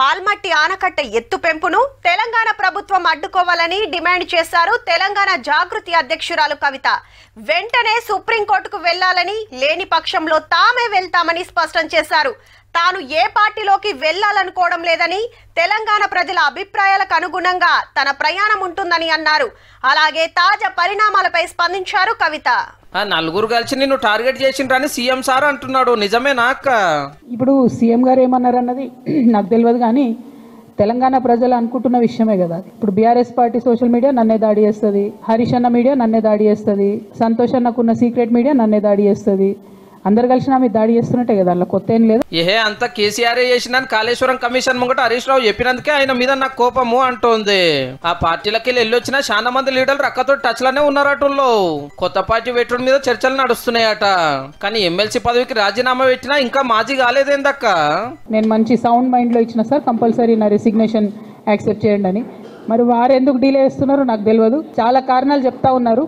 ఆల్మట్టి ఆనకట్ట ఎత్తు పెంపును తెలంగాణ ప్రభుత్వం అడ్డుకోవాలని డిమాండ్ చేశారు తెలంగాణ జాగృతి అధ్యక్షురాలు కవిత. వెంటనే సుప్రీంకోర్టుకు వెళ్లాలని, లేని పక్షంలో తామే వెళ్తామని స్పష్టం చేశారు. తాను ఏ పార్టీలోకి వెళ్లాలనుకోవడం లేదని, తెలంగాణ ప్రజల అభిప్రాయాలకు అనుగుణంగా తన ప్రయాణం ఉంటుందని అన్నారు. అలాగే తాజా పరిణామాలపై స్పందించారు కవిత. నలుగురు కలిసి నిన్ను టార్గెట్ చేసిండ్రని సీఎం సార్ అంటున్నాడు, నిజమేనా అక్క? ఇప్పుడు సీఎం గారు ఏమన్నారు అన్నది నాకు తెలియదు, కానీ తెలంగాణ ప్రజలు అనుకుంటున్న విషయమే కదా. ఇప్పుడు బీఆర్ఎస్ పార్టీ సోషల్ మీడియా నన్నే దాడి చేస్తుంది, హరీష్ అన్న మీడియా నన్నే దాడి చేస్తుంది, సంతోష్ అన్నకున్న సీక్రెట్ మీడియా నన్నే దాడి చేస్తుంది. అందరు కలిసి నా మీద దాడి చేస్తున్నట్టే కదా, అలా కొత్త ఏం లేదు. ఏహే అంత కేసీఆర్ చేసినాను కాళేశ్వరం కమిషన్ ముంగట హరీష్ రావు చెప్పినందుకే ఆయన మీద నాకు కోపము అంటోంది. ఆ పార్టీలకి వెళ్ళొచ్చిన చాలా మంది లీడర్లు రక్కతో టచ్ లోనే ఉన్నారటల్లో. కొత్త పార్టీ పెట్టుడు మీద చర్చలు నడుస్తున్నాయట. కానీ ఎమ్మెల్సీ పదవికి రాజీనామా పెట్టినా ఇంకా మాజీ కాలేదేందక్క? నేను మంచి సౌండ్ మైండ్ లో ఇచ్చిన సార్, కంపల్సరీ నా రెసిగ్నేషన్ యాక్సెప్ట్ చేయండి అని. మరి వారు ఎందుకు డిలే చేస్తున్నారో నాకు తెలియదు. చాలా కారణాలు చెప్తా ఉన్నారు,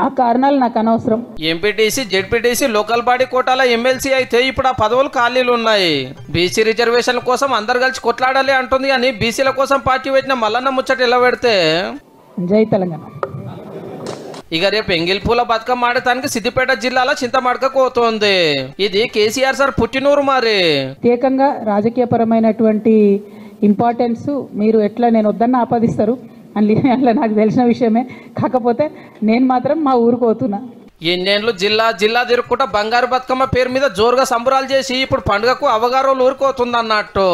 ఆ కారణాలు నాకు అనవసరం. ఎంపీటీసీ, జెడ్పీటీసీ, లోకల్ బాడీ కోటాల ఎమ్మెల్సీ అయితే ఇప్పుడు ఆ పదవులు ఖాళీలు ఉన్నాయి. బీసీ రిజర్వేషన్ల కోసం అందరు కలిసి కొట్లాడాలి అంటుంది, కానీ బీసీల కోసం పార్టీ పెట్టిన మల్లన్న ముచ్చట ఎలా పెడితే జై తెలంగాణ. ఇక రేపు ఎంగిల్ పూల బతుకమ్మ ఆడటానికి సిద్దిపేట జిల్లాలో చింతమడక పోతోంది. ఇది కేసీఆర్ సార్ పుట్టినూరు. మరి ప్రత్యేకంగా రాజకీయ పరమైనటువంటి ఇంపార్టెన్స్ మీరు ఎట్లా నేను వద్దన్న ఆపాదిస్తారు అని అట్లా నాకు తెలిసిన విషయమే. కాకపోతే నేను మాత్రం మా ఊరికి పోతున్నా. ఎన్నేళ్ళు జిల్లా తిరుక్కుంటా బంగారు బతుకమ్మ పేరు మీద జోరుగా సంబరాలు చేసి ఇప్పుడు పండుగకు అవగారోలు ఊరుకోతుంది అన్నట్టు.